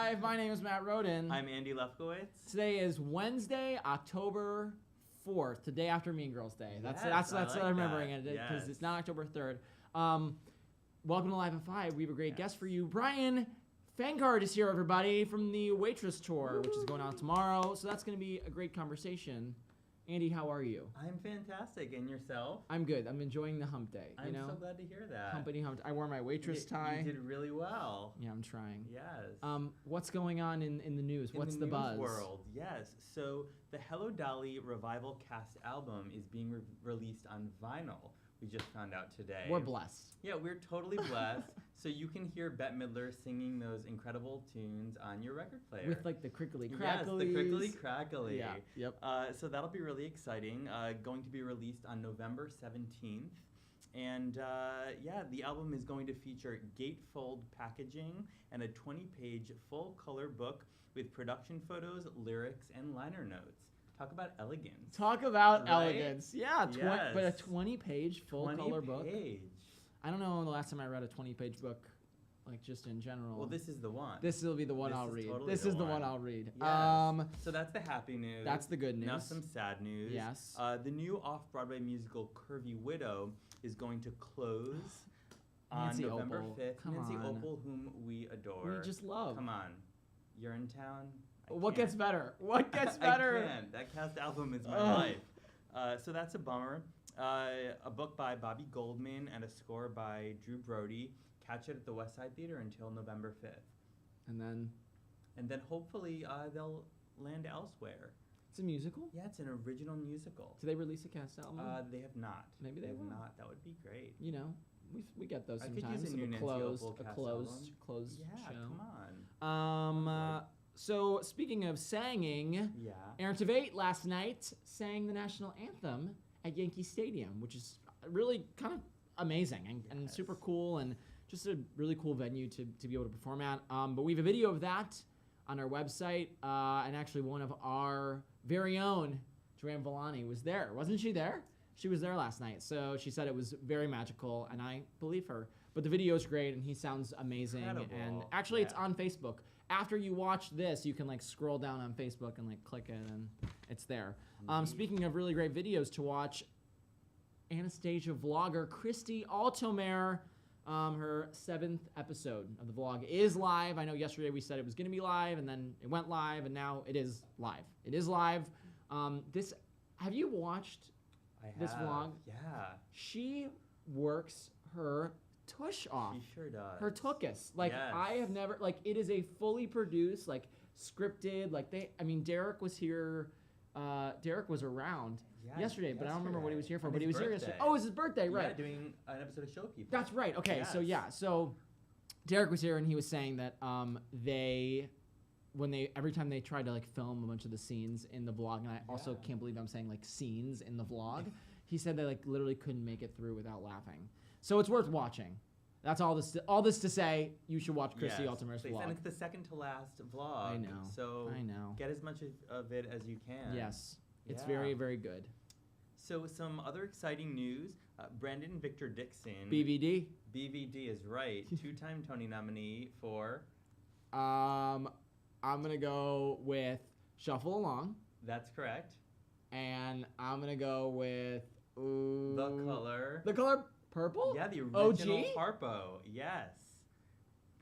5. My name is Matt Roden. I'm Andy Lefkowitz. Today is Wednesday, October 4th, the day after Mean Girls Day. That's what I'm remembering it because it's not October 3rd. Welcome to Live at 5. We have a great guest for you. Brian Fenkart is here, everybody, from the Waitress tour, which is going on tomorrow. So that's going to be a great conversation. Andy, how are you? I'm fantastic. And yourself? I'm good. I'm enjoying the hump day. I'm so glad to hear that. Company hump. I wore my Waitress tie. You did really well. Yeah, I'm trying. Yes. What's going on in the news? What's the buzz? In the news world, yes. So the Hello Dolly Revival Cast album is being released on vinyl. We just found out today. We're blessed. Yeah, we're totally blessed. So you can hear Bette Midler singing those incredible tunes on your record player. With like the crickly cracklies. Yes, the crickly crackly. Yeah, yep. So that'll be really exciting. Going to be released on November 17th. And the album is going to feature gatefold packaging and a 20-page full-color book with production photos, lyrics, and liner notes. Talk about elegance. Talk about right? elegance. Yeah, yes. But a 20-page full-color book. 20-page. I don't know the last time I read a 20-page book, like just in general. Well, this is the one. This will be the one I'll read. Totally this is the one I'll read. Yes. So that's the happy news. That's the good news. Now some sad news. Yes. The new off-Broadway musical Curvy Widow is going to close on November 5th. Nancy Opel, whom we adore. We just love. Come on. You're in town? What gets better? What gets better? I can't. That cast album is my life. So that's a bummer. A book by Bobby Goldman and a score by Drew Brody. Catch it at the West Side Theater until November 5th. And then hopefully they'll land elsewhere. It's a musical? Yeah, it's an original musical. Do they release a cast album? They have not. Maybe they will. Not. That would be great. You know, we get those sometimes. I could use a new Nancy Opel closed yeah, show. Come on. So speaking of singing, Aaron Tveit last night sang the national anthem at Yankee Stadium, which is really kind of amazing and super cool and just a really cool venue to be able to perform at. But we have a video of that on our website, and actually one of our very own, Joanne Villani, was there. Wasn't she there? She was there last night. So she said it was very magical, and I believe her. But the video is great, and he sounds amazing. Incredible. And actually, it's on Facebook. After you watch this, you can like scroll down on Facebook and like click it, and it's there. Speaking of really great videos to watch, Anastasia vlogger Christy Altomer, her 7th episode of the vlog is live. I know yesterday we said it was going to be live, and then it went live, and now it is live. It is live. Have you watched this vlog? Yeah. She works her tush off. She sure does. Her tuchus. Like, yes. I have never, like, it is a fully produced, like, scripted, like, Derek was here, Derek was around yesterday, but I don't remember what he was here for, but he was here yesterday. Oh, it was his birthday, right. Yeah, doing an episode of Showkeeper. That's right, okay, yes. So Derek was here, and he was saying that every time they tried to, like, film a bunch of the scenes in the vlog, and I also can't believe I'm saying, like, scenes in the vlog, he said they, like, literally couldn't make it through without laughing. So it's worth watching. That's all this to say, you should watch Christy Altomer's vlog. And it's the second to last vlog. I know. So get as much of it as you can. Yes. It's very, very good. So some other exciting news. Brandon Victor Dixon. BVD. BVD is right. 2-time Tony nominee for... I'm going to go with Shuffle Along. That's correct. And I'm going to go with... The color purple? Yeah, the original OG? Harpo. Yes.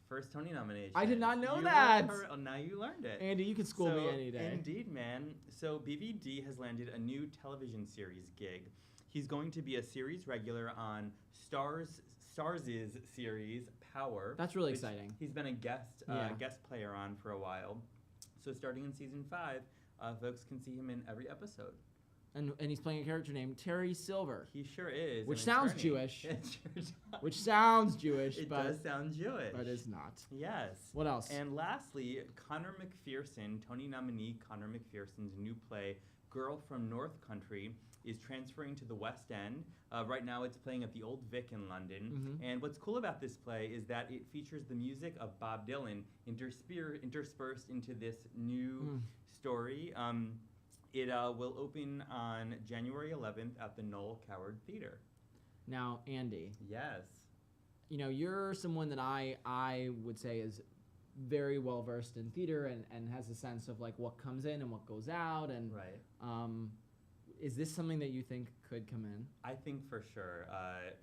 First Tony nomination. I did not know that. Now you learned it. Andy, you can school me any day. Indeed, man. So BVD has landed a new television series gig. He's going to be a series regular on Stars' series Power. That's really exciting. He's been a guest player on for a while. So starting in season 5, folks can see him in every episode. And he's playing a character named Terry Silver. He sure is. Which sounds Jewish. It sure does. Which sounds Jewish. It does sound Jewish. But it's not. Yes. What else? And lastly, Connor McPherson, Tony nominee Connor McPherson's new play, Girl from North Country, is transferring to the West End. Right now it's playing at the Old Vic in London. Mm-hmm. And what's cool about this play is that it features the music of Bob Dylan interspersed into this new story. It will open on January 11th at the Noel Coward Theater. Now, Andy. Yes. You know, you're someone that I would say is very well versed in theater and has a sense of like what comes in and what goes out. And is this something that you think could come in? I think for sure. I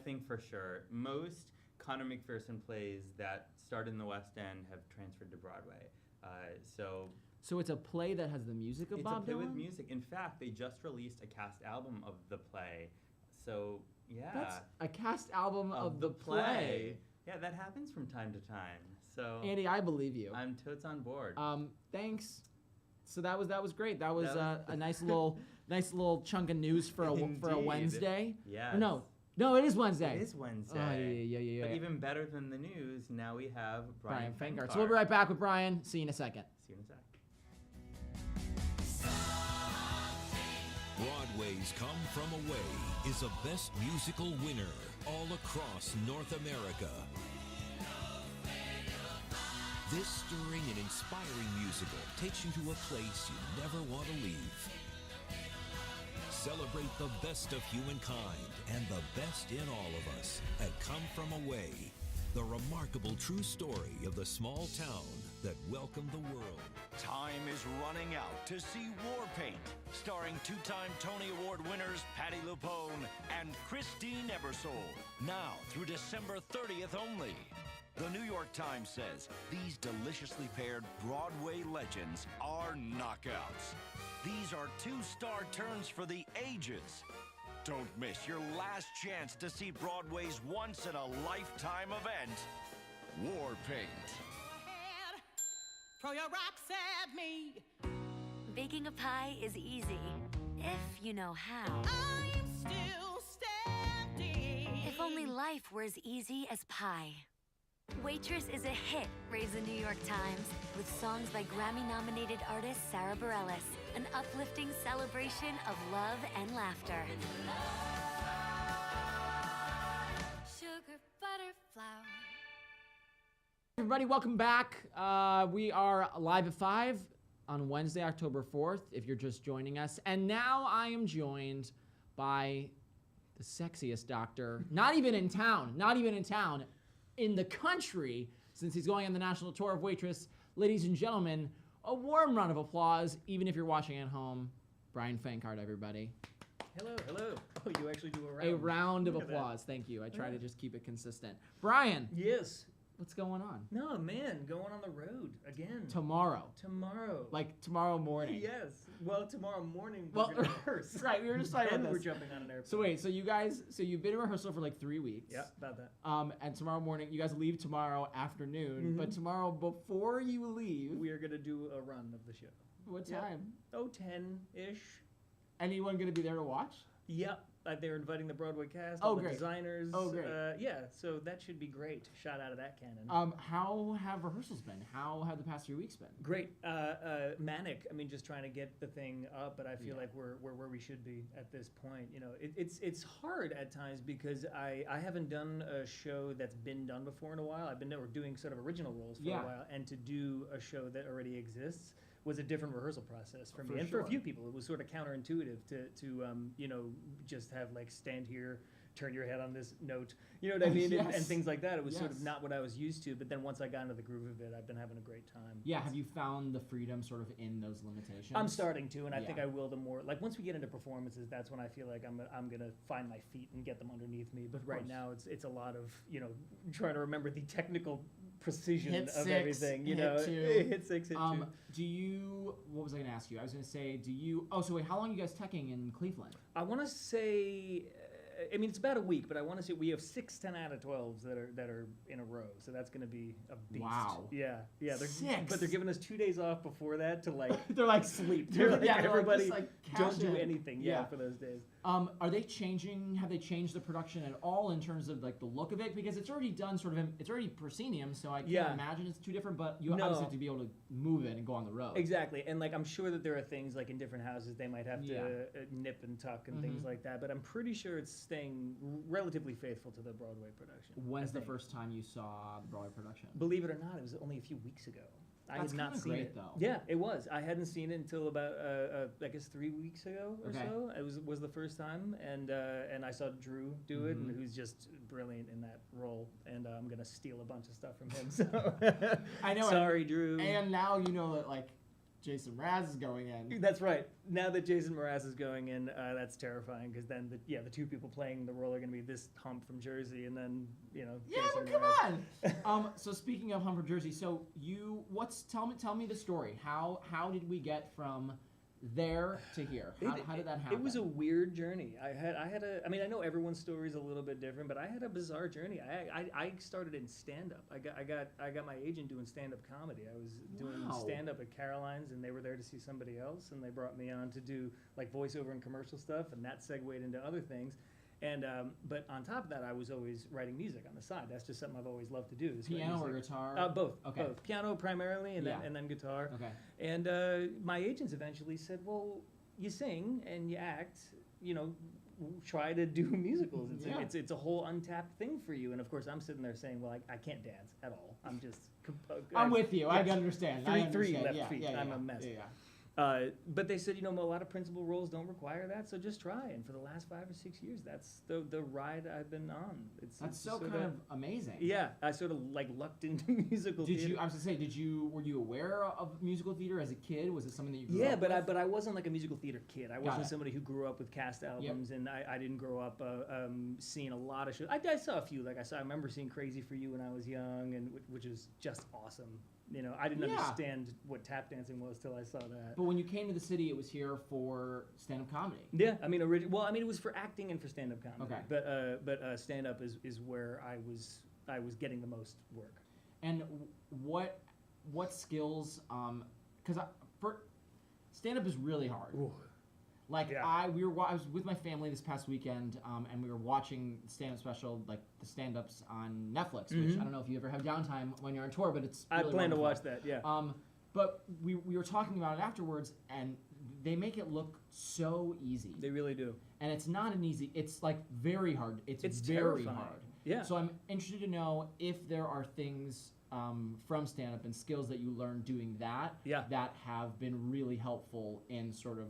think for sure. Most Conor McPherson plays that start in the West End have transferred to Broadway. So it's a play that has the music of Bob Dylan? It's a play with music. In fact, they just released a cast album of the play. So, yeah. That's a cast album of the play. Yeah, that happens from time to time. So Andy, I believe you. I'm totes on board. Thanks. So that was great. That was a nice little chunk of news for a Wednesday. Yeah. No, it is Wednesday. It is Wednesday. Oh, yeah. But even better than the news, now we have Bryan Fenkart. So we'll be right back with Brian. See you in a second. See you in a sec. Broadway's Come From Away is a Best Musical winner all across North America. This stirring and inspiring musical takes you to a place you never want to leave. Celebrate the best of humankind and the best in all of us at Come From Away, the remarkable true story of the small town that welcomed the world. Time is running out to see War Paint, starring two-time Tony Award winners Patti LuPone and Christine Ebersole. Now through December 30th only. The New York Times says these deliciously paired Broadway legends are knockouts. These are two-star turns for the ages. Don't miss your last chance to see Broadway's once-in-a-lifetime event, War Paint. Throw your rocks at me. Baking a pie is easy, if you know how. I'm still standing. If only life were as easy as pie. Waitress is a hit, raves the New York Times, with songs by Grammy-nominated artist Sarah Bareilles, an uplifting celebration of love and laughter. Sugar, butter, flour. Everybody, welcome back. We are live at 5 on Wednesday, October 4th, if you're just joining us. And now I am joined by the sexiest doctor, not even in town, in the country, since he's going on the national tour of Waitress. Ladies and gentlemen, a warm round of applause, even if you're watching at home. Brian Fenkart, everybody. Hello. Oh, you actually do a round. A round of applause. Thank you. I try to just keep it consistent. Brian. Yes. What's going on? No, man, going on the road again. Tomorrow. Like tomorrow morning. Yes. Well, tomorrow morning we're going to rehearse. Right, we were just talking about this. We're jumping on an airplane. So wait, you've been in rehearsal for like 3 weeks. Yeah, about that. And tomorrow morning, you guys leave tomorrow afternoon, but tomorrow before you leave, we are going to do a run of the show. What time? Oh, 10-ish. Anyone going to be there to watch? Yep. They're inviting the Broadway cast, all the designers. Oh, great. So that should be great. Shot out of that cannon. How have rehearsals been? How have the past 3 weeks been? Great. Manic. I mean, just trying to get the thing up, but I feel like we're where we should be at this point. You know, it's hard at times because I haven't done a show that's been done before in a while. I've been doing sort of original roles for a while, and to do a show that already exists was a different rehearsal process for me, and for a few people. It was sort of counterintuitive to just have like stand here, turn your head on this note, you know what I mean, and things like that. It was sort of not what I was used to. But then once I got into the groove of it, I've been having a great time. Yeah, have you found the freedom sort of in those limitations? I'm starting to, and I think I will the more like once we get into performances, that's when I feel like I'm gonna find my feet and get them underneath me. But right now it's a lot of trying to remember the technical precision hit of six, everything. Hit 6, hit 2. Do you? What was I gonna ask you? I was gonna say, do you? Oh, so wait, how long are you guys teching in Cleveland? I want to say. I mean, it's about a week, but I want to say we have 6 10 out of 12s that are in a row, so that's going to be a beast. Wow. Yeah. They're, 6. But they're giving us 2 days off before that to like. They're like sleep. Everybody like, don't do anything. For those days. Are they changing? Have they changed the production at all in terms of like the look of it? Because it's already done it's already proscenium, so I can't imagine it's too different. But you obviously have to be able to move it and go on the road. Exactly, and like I'm sure that there are things like in different houses they might have to nip and tuck and things like that. But I'm pretty sure it's staying relatively faithful to the Broadway production. When's the first time you saw the Broadway production? Believe it or not, it was only a few weeks ago. I That's had not kinda seen great, it. though. Yeah, it was. I hadn't seen it until about I guess 3 weeks ago or Okay. so. It was the first time, and I saw Drew do it, and who's just brilliant in that role. And I'm gonna steal a bunch of stuff from him. So I know. Sorry, Drew. And now you know that like Jason Mraz is going in. That's right. Now that Jason Mraz is going in, that's terrifying because then the two people playing the role are going to be this hump from Jersey, and then Yeah, Jason but come Mraz. on. So speaking of Humber Jersey, so tell me the story. How did we get from there to here? How did that happen? It was a weird journey. I mean, I know everyone's story is a little bit different, but I had a bizarre journey. I started in stand-up. I got my agent doing stand-up comedy. I was doing Wow. stand-up at Caroline's, and they were there to see somebody else, and they brought me on to do like voiceover and commercial stuff, and that segued into other things. And but on top of that, I was always writing music on the side. That's just something I've always loved to do. is write Piano or music. guitar? Both. Okay. Both. Piano primarily, and Yeah. then guitar. Okay. And my agents eventually said, "Well, you sing and you act. You know, try to do musicals. Yeah. It's a whole untapped thing for you." And of course, I'm sitting there saying, "Well, I can't dance at all. I'm just." I'm with you. I understand. I Three understand. left Yeah, feet. yeah, I'm yeah. a mess. Yeah, yeah. But they said, a lot of principal roles don't require that, so just try. And for the last 5 or 6 years, that's the ride I've been on. That's so sorta- kind of amazing. Yeah, I sort of like lucked into musical Did theater. you? I was gonna say, were you aware of musical theater as a kid? Was it something that you grew Yeah, up but with? I wasn't like a musical theater kid. I Got wasn't it. somebody who grew up with cast albums, and I didn't grow up seeing a lot of shows. I saw a few. I remember seeing Crazy for You when I was young, and which was just awesome. I didn't Yeah. understand what tap dancing was till I saw that. But when you came to the city, it was here for stand-up comedy. Yeah, I mean, it was for acting and for stand-up comedy. Okay. But stand-up is where I was getting the most work. And what skills? Because for stand-up is really hard. Ooh. Like Yeah. I was with my family this past weekend, and we were watching stand-up special, like the stand-ups on Netflix. Which I don't know if you ever have downtime when you're on tour, but it's I really plan to wonderful. watch that. Yeah. But we were talking about it afterwards, and they make it look so easy. They really do. And it's not an easy. It's like very hard. It's very terrifying. hard. Yeah. So I'm interested to know if there are things from stand-up and skills that you learned doing that that have been really helpful in sort of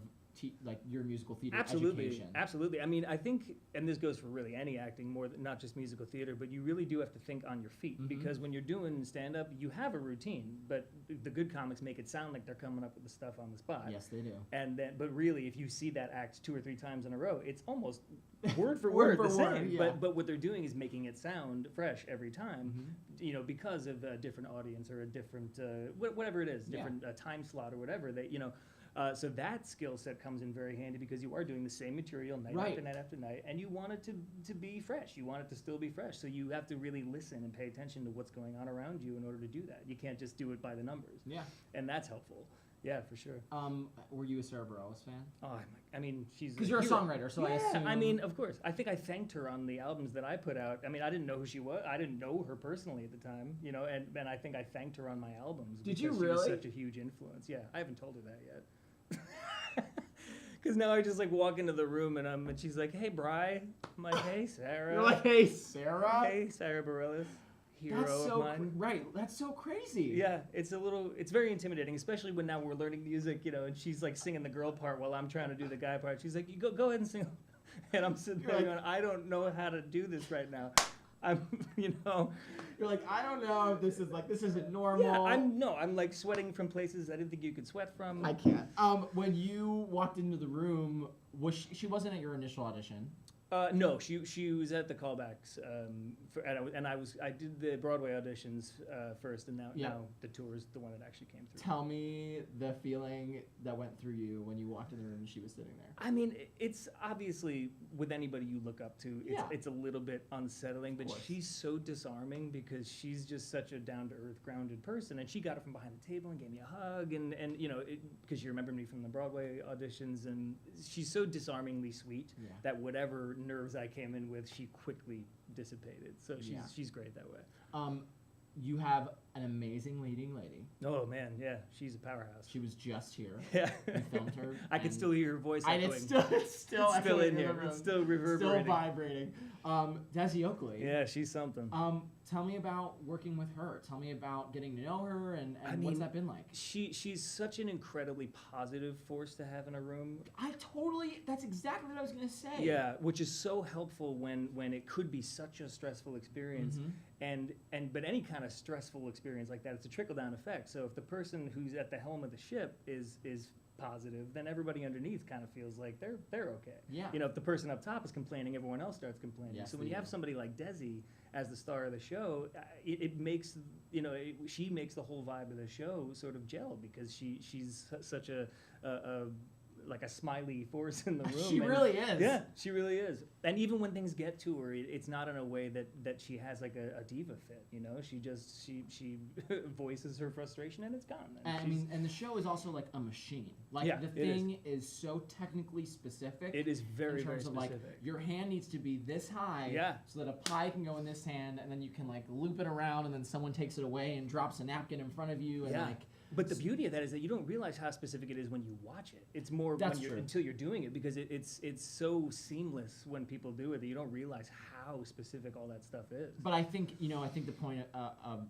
like your musical theater education. Absolutely. I mean, I think, and this goes for really any acting, more than not just musical theater, but you really do have to think on your feet because when you're doing stand-up, you have a routine, but the good comics make it sound like they're coming up with the stuff on the spot. Yes, they do. And then, but really, if you see that act 2 or 3 times in a row, it's almost word for Word word for the word, same. yeah. But what they're doing is making it sound fresh every time, because of a different audience or a different whatever it is, different time slot or whatever. So that skill set comes in very handy because you are doing the same material night after night after night, and you want it to be fresh. You want it to still be fresh. So you have to really listen and pay attention to what's going on around you in order to do that. You can't just do it by the numbers. Yeah. And that's helpful. Yeah, for sure. Were you a Sarah Bareilles fan? Oh, I mean, she's Because you're a hero. songwriter, so I assume. I mean, of course. I think I thanked her on the albums that I put out. I mean, I didn't know who she was. I didn't know her personally at the time, and I think I thanked her on my albums. Did you because really? She was such a huge influence. Yeah, I haven't told her that yet. Because now I just walk into the room and she's like, "Hey, Bri." I'm like, "Hey, Sarah." You're like, "Hey, Sarah." Hey, Sarah Bareilles, hero That's so of mine. right. That's so crazy. Yeah, it's very intimidating, especially when now we're learning music, and she's singing the girl part while I'm trying to do the guy part. She's like, "You go ahead and sing," and I'm sitting there going, "I don't know how to do this right now." I'm. You're like, I don't know if this isn't normal. Yeah, I'm sweating from places I didn't think you could sweat from. I can't. When you walked into the room, was she wasn't at your initial audition? No, she was at the callbacks, I did the Broadway auditions first, and now the tour is the one that actually came through. Tell me the feeling that went through you when you walked in the room and she was sitting there. I mean, it's obviously with anybody you look up to, it's a little bit unsettling, but she's so disarming because she's just such a down-to-earth, grounded person, and she got it from behind the table and gave me a hug, and because she remembered me from the Broadway auditions, and she's so disarmingly sweet that whatever nerves I came in with, she quickly dissipated. So she's great that way. You have an amazing leading lady. Oh man, yeah, she's a powerhouse. She was just here. Yeah, We filmed her. I can still hear her voice. And echoing. it's still in here. It's still reverberating. Still vibrating. Desi Oakley. Yeah, she's something. tell me about working with her. Tell me about getting to know her and what's that been like? She's such an incredibly positive force to have in a room. That's exactly what I was going to say. Yeah, which is so helpful when it could be such a stressful experience. But any kind of stressful experience like that, it's a trickle-down effect. So if the person who's at the helm of the ship is positive, then everybody underneath kind of feels like they're okay. Yeah. You know, if the person up top is complaining, everyone else starts complaining. Yes, so when you have somebody like Desi as the star of the show, it makes, she makes the whole vibe of the show sort of gel because she's such a like a smiley force in the room. She really is. Yeah, she really is. And even when things get to her, it's not in a way that she has like a diva fit. She voices her frustration and it's gone. And the show is also like a machine. Like the thing is so technically specific. It is very, in terms very of specific. like your hand needs to be this high, so that a pie can go in this hand, and then you can like loop it around, and then someone takes it away and drops a napkin in front of you, and like. But the beauty of that is that you don't realize how specific it is when you watch it. It's more until you're doing it because it's so seamless when people do it that you don't realize how specific all that stuff is. But I think the point of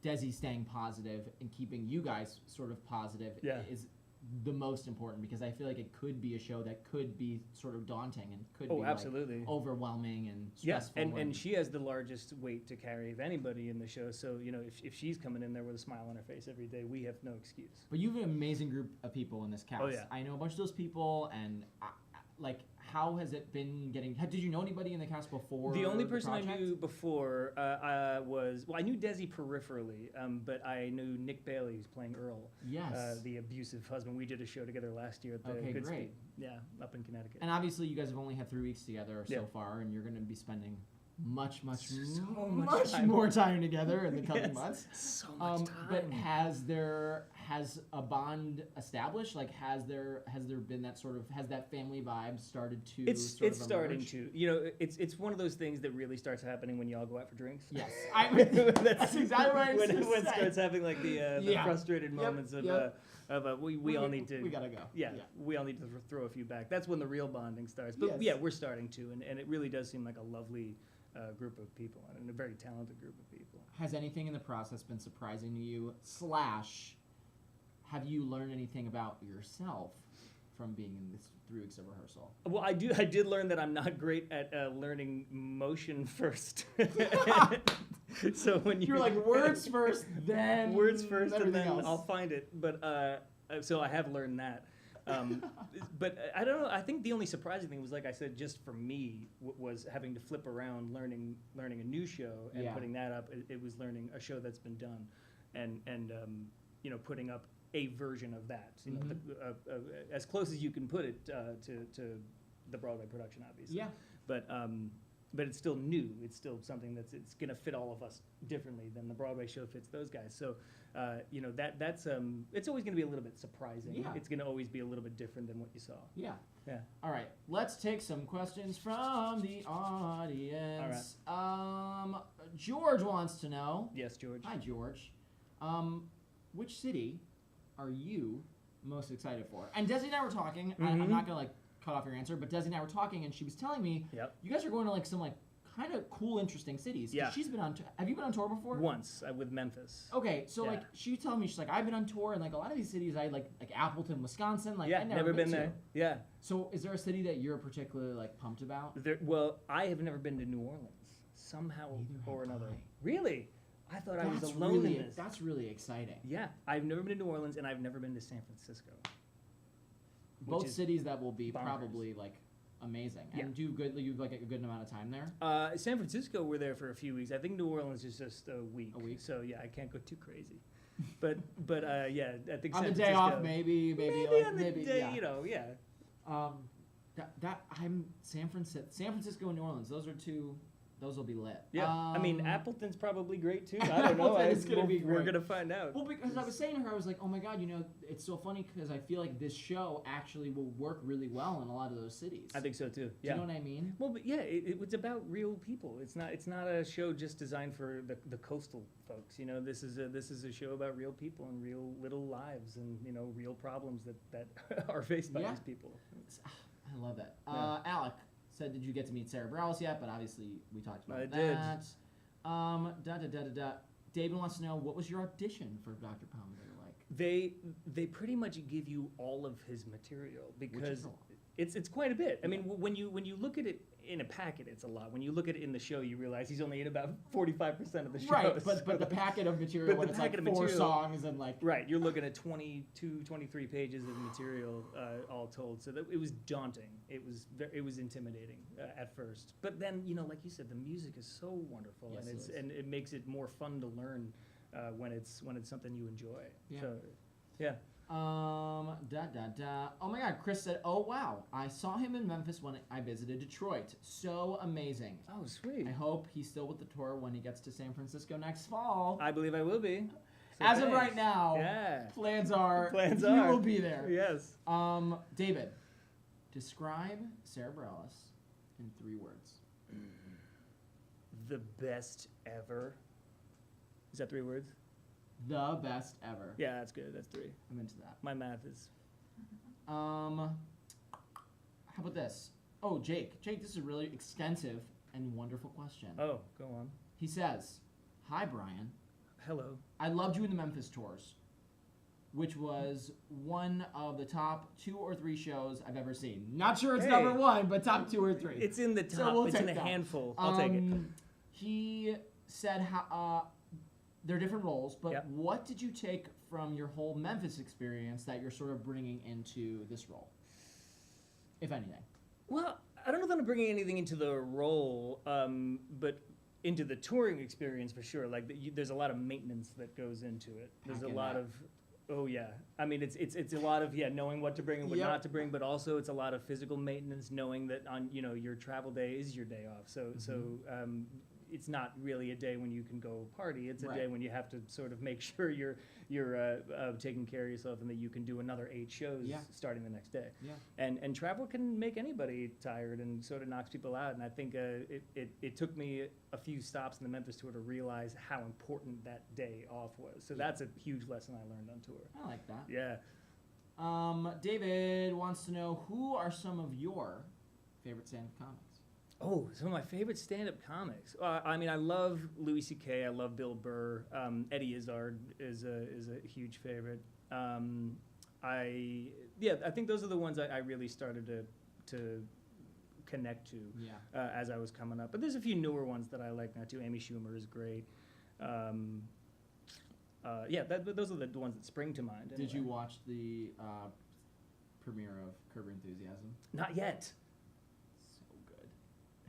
Desi staying positive and keeping you guys sort of positive is the most important, because I feel like it could be a show that could be sort of daunting and could be absolutely. Like overwhelming and stressful. Yeah, and she has the largest weight to carry of anybody in the show. So if she's coming in there with a smile on her face every day, we have no excuse. But you have an amazing group of people in this cast. Oh, yeah. I know a bunch of those people, and how has it been getting? Did you know anybody in the cast before? The only person I project? knew before I knew Desi peripherally, but I knew Nick Bailey, who's playing Earl. Yes. The abusive husband. We did a show together last year at the Okay, Good great. Speed. Yeah, up in Connecticut. And obviously, you guys have only had 3 weeks together so far, and you're going to be spending much more time together in the coming months. So much time. But has a bond established? Like, has there been that sort of, has that family vibe started to? It's starting emerge? to. It's one of those things that really starts happening when you all go out for drinks. Yes, that's exactly what I was going to say. When it starts having like the frustrated moments of we all need to. We gotta go. Yeah, we all need to throw a few back. That's when the real bonding starts. But we're starting to, and it really does seem like a lovely group of people and a very talented group of people. Has anything in the process been surprising to you? Have you learned anything about yourself from being in this 3 weeks of rehearsal? Well, I did learn that I'm not great at learning motion first. So when you're like words first, then and then else. I'll find it. But so I have learned that. But I don't know. I think the only surprising thing was, like I said, just for me, was having to flip around, learning a new show and putting that up. It was learning a show that's been done, and putting up a version of that. As close as you can put it to the Broadway production, obviously. Yeah. But it's still new. It's still something it's going to fit all of us differently than the Broadway show fits those guys. So, that's it's always going to be a little bit surprising. Yeah. It's going to always be a little bit different than what you saw. Yeah. Yeah. All right. Let's take some questions from the audience. All right. George wants to know. Yes, George. Hi, George. Which city are you most excited for? And Desi and I were talking. I'm not going to cut off your answer, but Desi and I were talking, and she was telling me you guys are going to some kind of cool, interesting cities. Yeah. She's been on. Have you been on tour before? Once with Memphis. Okay, so she was telling me, she's like, I've been on tour, and a lot of these cities, I like Appleton, Wisconsin. I've never been there. Yeah. So is there a city that you're particularly pumped about? Well, I have never been to New Orleans somehow or another. Really? I thought I was alone in this. That's really exciting. Yeah, I've never been to New Orleans, and I've never been to San Francisco. Both cities that will be probably amazing. And do good. You've a good amount of time there. San Francisco, we're there for a few weeks. I think New Orleans is just a week. A week. So I can't go too crazy. But I think on San the day Francisco, off, maybe on the day, I'm San Francisco and New Orleans. Those are two. Those will be lit. Yeah, I mean, Appleton's probably great too. I don't know. Appleton is gonna be great. We're gonna find out. Well, because I was saying to her, I was like, oh my God, it's so funny because I feel like this show actually will work really well in a lot of those cities. I think so too. Yeah. Do you know what I mean? Well, but it's about real people. It's not a show just designed for the coastal folks. This is a show about real people and real little lives and real problems that are faced by these people. I love that. Yeah. Alec said, did you get to meet Sarah Bareilles yet? But obviously we talked about that. I David wants to know, what was your audition for Dr. Pomander like? They pretty much give you all of his material Which because is a lot. it's quite a bit. I mean, when you look at it in a packet, it's a lot. When you look at it in the show, you realize he's only in about 45% of the show. Right, but the packet of material, But when the it's like packet of 4 material- songs and like... Right, you're looking at 22, 23 pages of material all told. So it was daunting. It was intimidating at first. But then, like you said, the music is so wonderful, Yes, and it makes it more fun to learn when it's something you enjoy. Yeah. So, yeah. Oh my God, Chris said, oh wow, I saw him in Memphis when I visited Detroit. So amazing. Oh, sweet. I hope he's still with the tour when he gets to San Francisco next fall. I believe I will be. So As of thanks. right now, Yeah. plans are Plans you are. will be there. Yes. David, describe Sarah Bareilles in 3 words. The best ever. Is that 3 words? The best ever. Yeah, that's good. That's 3. I'm into that. My math is. How about this? Oh, Jake, this is a really extensive and wonderful question. Oh, go on. He says, hi, Brian. Hello. I loved you in the Memphis tours, which was one of the top 2 or 3 shows I've ever seen. Not sure it's Hey. number 1, but top 2 or 3. It's in the top. So we'll it's in take a that. handful. I'll take it. He said how they're different roles, but Yep. what did you take from your whole Memphis experience that you're sort of bringing into this role, if anything? Well, I don't know that I'm bringing anything into the role, but into the touring experience for sure. Like there's a lot of maintenance that goes into it. There's a Packing lot that. of. Oh yeah, I mean it's a lot of knowing what to bring and what Yep. not to bring, but also it's a lot of physical maintenance, knowing that on your travel day is your day off. So it's not really a day when you can go party. It's a Right. day when you have to sort of make sure you're taking care of yourself and that you can do another 8 shows Yeah. starting the next day. Yeah. And travel can make anybody tired and sort of knocks people out. And I think it took me a few stops in the Memphis tour to realize how important that day off was. So that's a huge lesson I learned on tour. I like that. Yeah. David wants to know, who are some of your favorite stand-up comics? Oh, some of my favorite stand-up comics. I mean, I love Louis C.K. I love Bill Burr. Eddie Izzard is a huge favorite. I think those are the ones I really started to connect to as I was coming up. But there's a few newer ones that I like now too. Amy Schumer is great. Those are the ones that spring to mind. Did you anyway. watch the premiere of Curb Your Enthusiasm? Not yet. So good.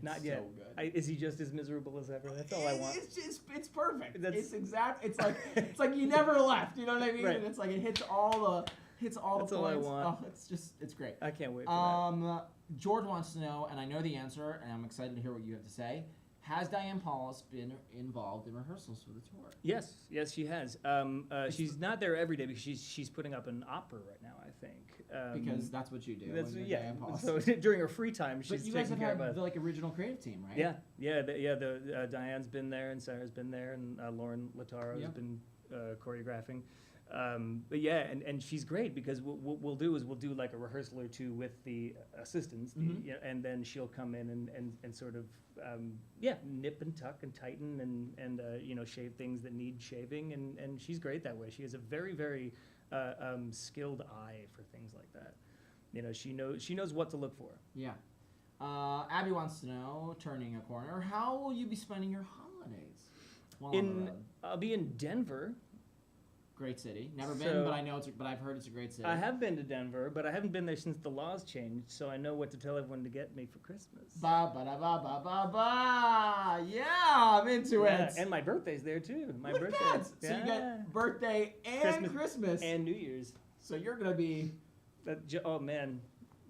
Not so yet. good. Is he just as miserable as ever? That's all I want. It's perfect. That's- It's like you never left. You know what I mean? Right. And it's like it hits all the That's the all I points. want. Oh, it's great. I can't wait for that. George wants to know, and I know the answer, and I'm excited to hear what you have to say. Has Diane Paulus been involved in rehearsals for the tour? Yes, she has. She's not there every day because she's putting up an opera right now, I think. Because that's what you do. That's when you're yeah. Diane Paulus. So during her free time, she's But you guys taking have care had of the us. original creative team, right? Yeah. Diane's been there, and Sarah's been there, and Lauren Lataro has Yep. been choreographing. But yeah, and she's great because what we'll do is we'll do like a rehearsal or 2 with the assistants, and then she'll come in and sort of nip and tuck and tighten and shave things that need shaving, and she's great that way. She has a very very skilled eye for things like that. She knows what to look for. Yeah. Abby wants to know, turning a corner, how will you be spending your holidays while on the road? I'll be in Denver. Great city. Never been, So- but I've heard it's a great city. I have been to Denver, but I haven't been there since the laws changed, so I know what to tell everyone to get me for Christmas. Ba ba da ba ba ba ba. Yeah, I'm into it. And my birthday's there too. My Look at birthday. that. So you get birthday and Christmas. and New Year's. So you're gonna be Oh man,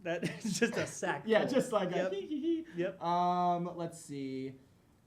that is just a sack. yeah, full. just like Yep. a hee hee hee. Yep. Let's see.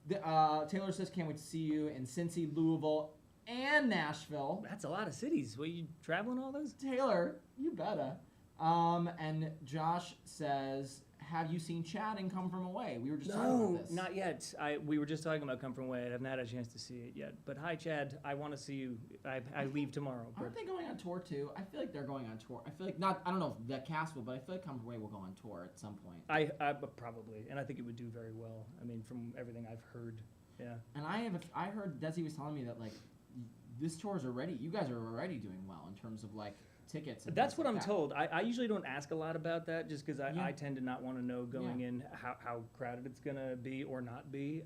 Taylor says can't wait to see you in Cincy, Louisville, and Nashville. That's a lot of cities. Were you traveling all those? Taylor, you better. And Josh says, have you seen Chad and Come From Away? We were just talking No, about this. not yet. We were just talking about Come From Away. I haven't had a chance to see it yet. But hi, Chad. I want to see you. I leave tomorrow. Aren't they going on tour too? I feel like they're going on tour. I feel like I don't know if the cast will, but I feel like Come From Away will go on tour at some point. I probably, and I think it would do very well. I mean, from everything I've heard, Yeah. And I heard Desi was telling me that like this tour is already, you guys are already doing well in terms of like tickets. And That's things what like I'm that. told. I usually don't ask a lot about that just because Yeah. I tend to not want to know going Yeah. in how crowded it's gonna be or not be.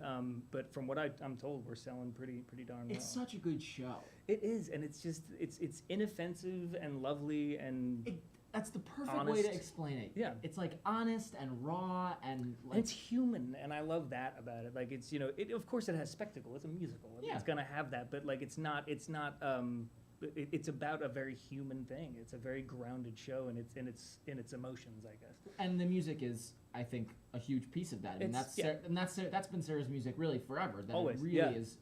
But from what I'm told, we're selling pretty darn well. It's such a good show. It is, and it's just it's inoffensive and lovely and That's the perfect way to honest. explain it. Yeah. It's like honest and raw and like. and it's human, and I love that about it. Like it's of course it has spectacle. It's a musical. Yeah. It's gonna have that, but like it's not. It's about a very human thing. It's a very grounded show, and it's in its emotions, I guess. And the music is, I think, a huge piece of that. And that's been Sarah's music really forever. That Always, it really yeah. is,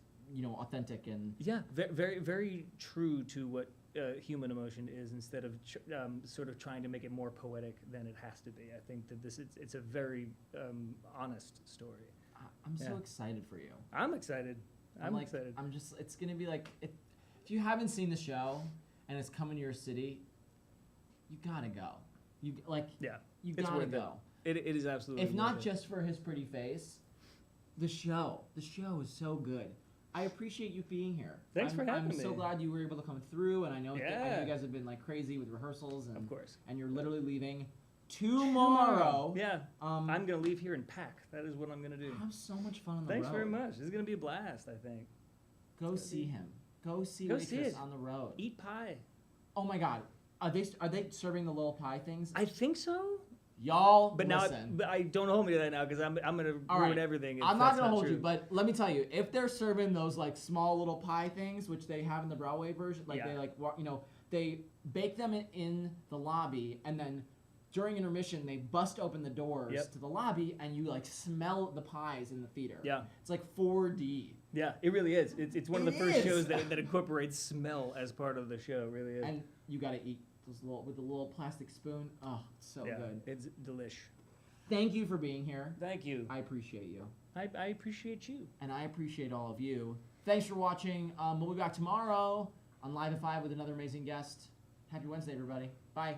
authentic and. Yeah, very very true to what human emotion is, instead of sort of trying to make it more poetic than it has to be. I think that it's a very honest story. I'm so Yeah. excited for you. I'm excited. I'm like, excited. It's gonna be like, if you haven't seen the show and it's coming to your city, you gotta go. You Yeah, you it's gotta worth go. It is absolutely. If not worth it. just for his pretty face, the show is so good. I appreciate you being here. Thanks for having I'm so me. glad you were able to come through, and I know Yeah. you guys have been like crazy with rehearsals, and Of course. and you're literally leaving tomorrow. Yeah. Um, I'm gonna leave here and pack. That is what I'm gonna do. Have so much fun on the Thanks road. very much. This is gonna be a blast, I think. Go see him. Go see Go see Waitress it. on the road. Eat pie. Oh my God, are they serving the little pie things? I think so. Y'all, But now, listen. but I don't hold me to that now because I'm gonna All ruin right. everything. if I'm not that's gonna hold true. you, but let me tell you, if they're serving those like small little pie things, which they have in the Broadway version, like Yeah. they they bake them in the lobby, and then during intermission they bust open the doors Yep. to the lobby, and you like smell the pies in the theater. Yeah. It's like 4D, Yeah, it really is. It's one of the It first is. shows that incorporates smell as part of the show. It really is. and you gotta eat those with the little plastic spoon. Oh, it's so yeah, good. it's delish. Thank you for being here. Thank you. I appreciate you. I appreciate you. And I appreciate all of you. Thanks for watching. We'll be back tomorrow on Live at 5 with another amazing guest. Happy Wednesday, everybody. Bye.